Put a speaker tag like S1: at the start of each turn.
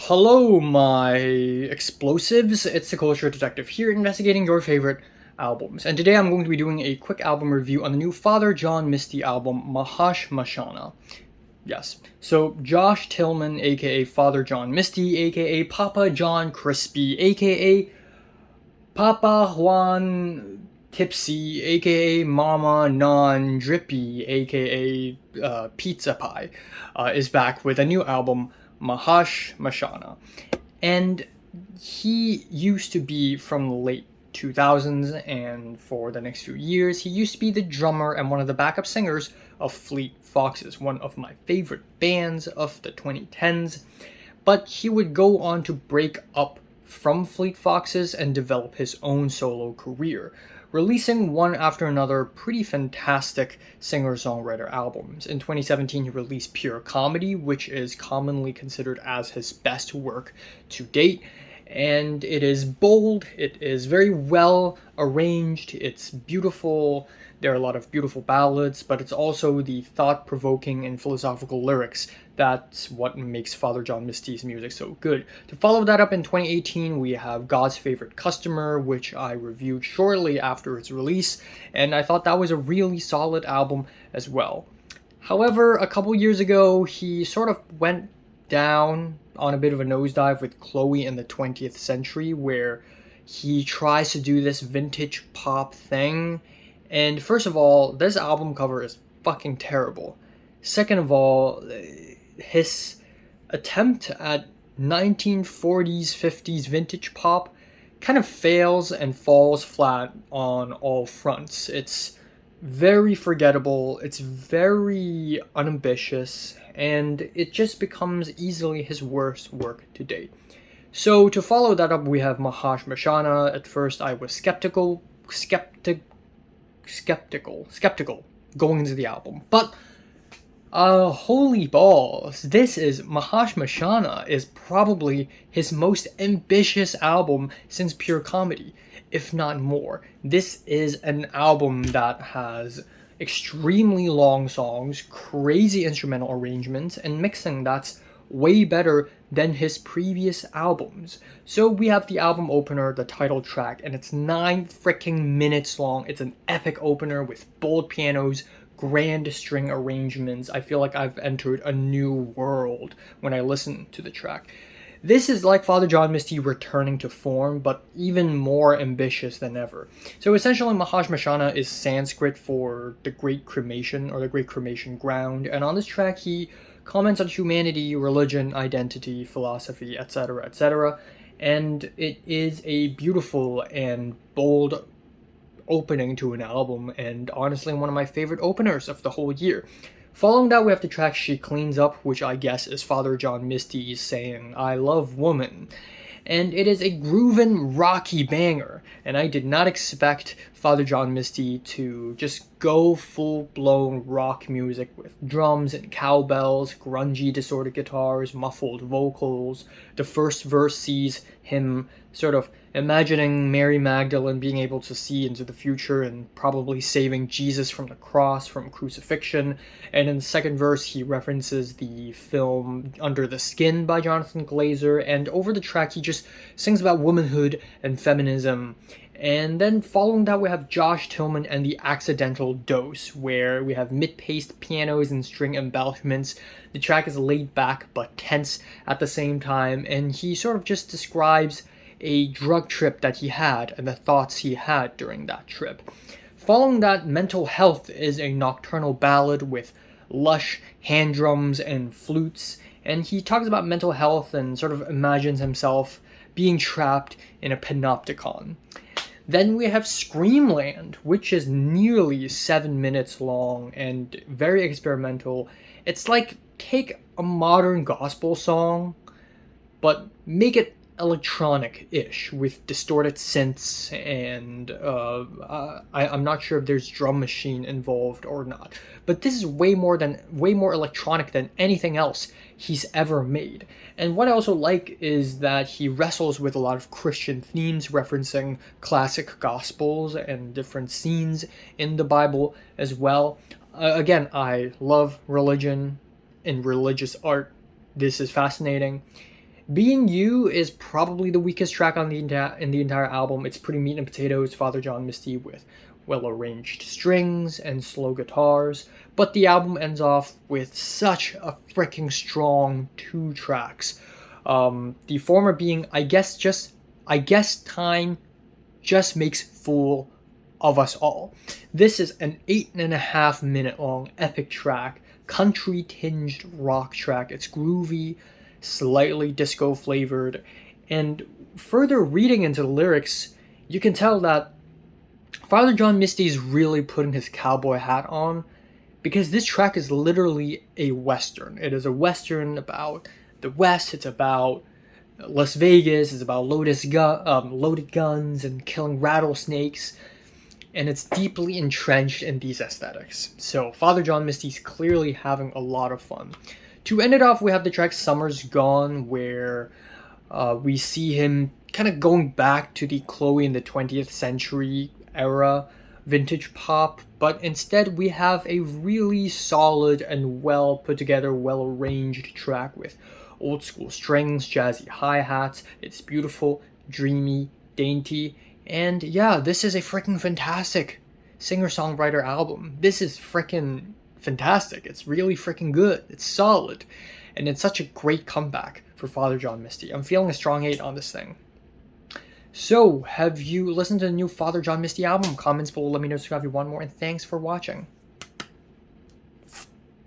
S1: Hello, my explosives. It's the Culture Detective here, investigating your favorite albums. And today I'm going to be doing a quick album review on the new Father John Misty album, Mahashmashana. Yes. So, Josh Tillman, aka Father John Misty, aka Papa John Crispy, aka Papa Juan Tipsy, aka Mama Non Drippy, aka Pizza Pie, is back with a new album, Mahashmashana. And he used to be from the late 2000s, and for the next few years, he used to be the drummer and one of the backup singers of Fleet Foxes, one of my favorite bands of the 2010s. But he would go on to break up from Fleet Foxes and develop his own solo career, releasing one after another pretty fantastic singer-songwriter albums. In 2017, he released Pure Comedy, which is commonly considered as his best work to date, and it is bold, it is very well arranged, it's beautiful, there are a lot of beautiful ballads, but it's also the thought-provoking and philosophical lyrics that's what makes Father John Misty's music so good. To follow that up in 2018, we have God's Favorite Customer, which I reviewed shortly after its release, and I thought that was a really solid album as well. However, a couple years ago, he sort of went down on a bit of a nosedive with Chloe in the 20th Century, where he tries to do this vintage pop thing. And first of all, this album cover is fucking terrible. Second of all, his attempt at 1940s, 50s vintage pop kind of fails and falls flat on all fronts. It's very forgettable, it's very unambitious, and it just becomes easily his worst work to date. So to follow that up, we have Mahashmashana. At first I was skeptical going into the album, but holy balls, this is Mahashmashana is probably his most ambitious album since Pure Comedy, if not more. This is an album that has extremely long songs, crazy instrumental arrangements, and mixing that's way better than his previous albums. So we have the album opener, the title track, and it's 9 freaking minutes long. It's an epic opener with bold pianos, grand string arrangements. I feel like I've entered a new world when I listen to the track. This is like Father John Misty returning to form, but even more ambitious than ever. So essentially, Mahashmashana is Sanskrit for the Great Cremation, or the Great Cremation Ground, and on this track he comments on humanity, religion, identity, philosophy, etc., etc., and it is a beautiful and bold opening to an album, and honestly one of my favorite openers of the whole year. Following that, we have the track She Cleans Up, which I guess is Father John Misty saying, "I love woman." And it is a groovin', rocky banger, and I did not expect Father John Misty to just go full-blown rock music with drums and cowbells, grungy distorted guitars, muffled vocals. The first verse sees him sort of imagining Mary Magdalene being able to see into the future and probably saving Jesus from the cross, from crucifixion. And in the second verse, he references the film Under the Skin by Jonathan Glazer, and over the track, he just sings about womanhood and feminism. And then following that, we have Josh Tillman and the Accidental Dose, where we have mid-paced pianos and string embellishments. The track is laid back but tense at the same time, and he sort of just describes a drug trip that he had and the thoughts he had during that trip. Following that, Mental Health is a nocturnal ballad with lush hand drums and flutes, and he talks about mental health and sort of imagines himself being trapped in a panopticon. Then we have Screamland, which is nearly 7 minutes long and very experimental. It's like, take a modern gospel song, but make it electronic-ish with distorted synths, and I'm not sure if there's drum machine involved or not, but this is way more electronic than anything else he's ever made. And what I also like is that he wrestles with a lot of Christian themes, referencing classic gospels and different scenes in the Bible as well. Again, I love religion and religious art. This is fascinating. Being You is probably the weakest track on in the entire album. It's pretty meat and potatoes, Father John Misty with well-arranged strings and slow guitars, but the album ends off with such a freaking strong 2 tracks. The former being, I guess time just makes fool of us all. This is an 8.5 minute long epic track, country tinged rock track. It's groovy, slightly disco flavored, and further reading into the lyrics, you can tell that Father John Misty is really putting his cowboy hat on, because this track is literally a western. It is a western about the West. It's about Las Vegas. It's about loaded guns and killing rattlesnakes, and it's deeply entrenched in these aesthetics. So Father John Misty's clearly having a lot of fun. To end it off, we have the track Summer's Gone, where we see him kind of going back to the Chloe in the 20th century era vintage pop, but instead we have a really solid and well put together, well arranged track with old school strings, jazzy hi-hats. It's beautiful, dreamy, dainty, and yeah, this is a freaking fantastic singer-songwriter album. This is freaking fantastic. It's really freaking good. It's solid, and it's such a great comeback for Father John Misty. I'm feeling a strong 8 on this thing. So, have you listened to the new Father John Misty album? Comments below, let me know if you want more, and thanks for watching.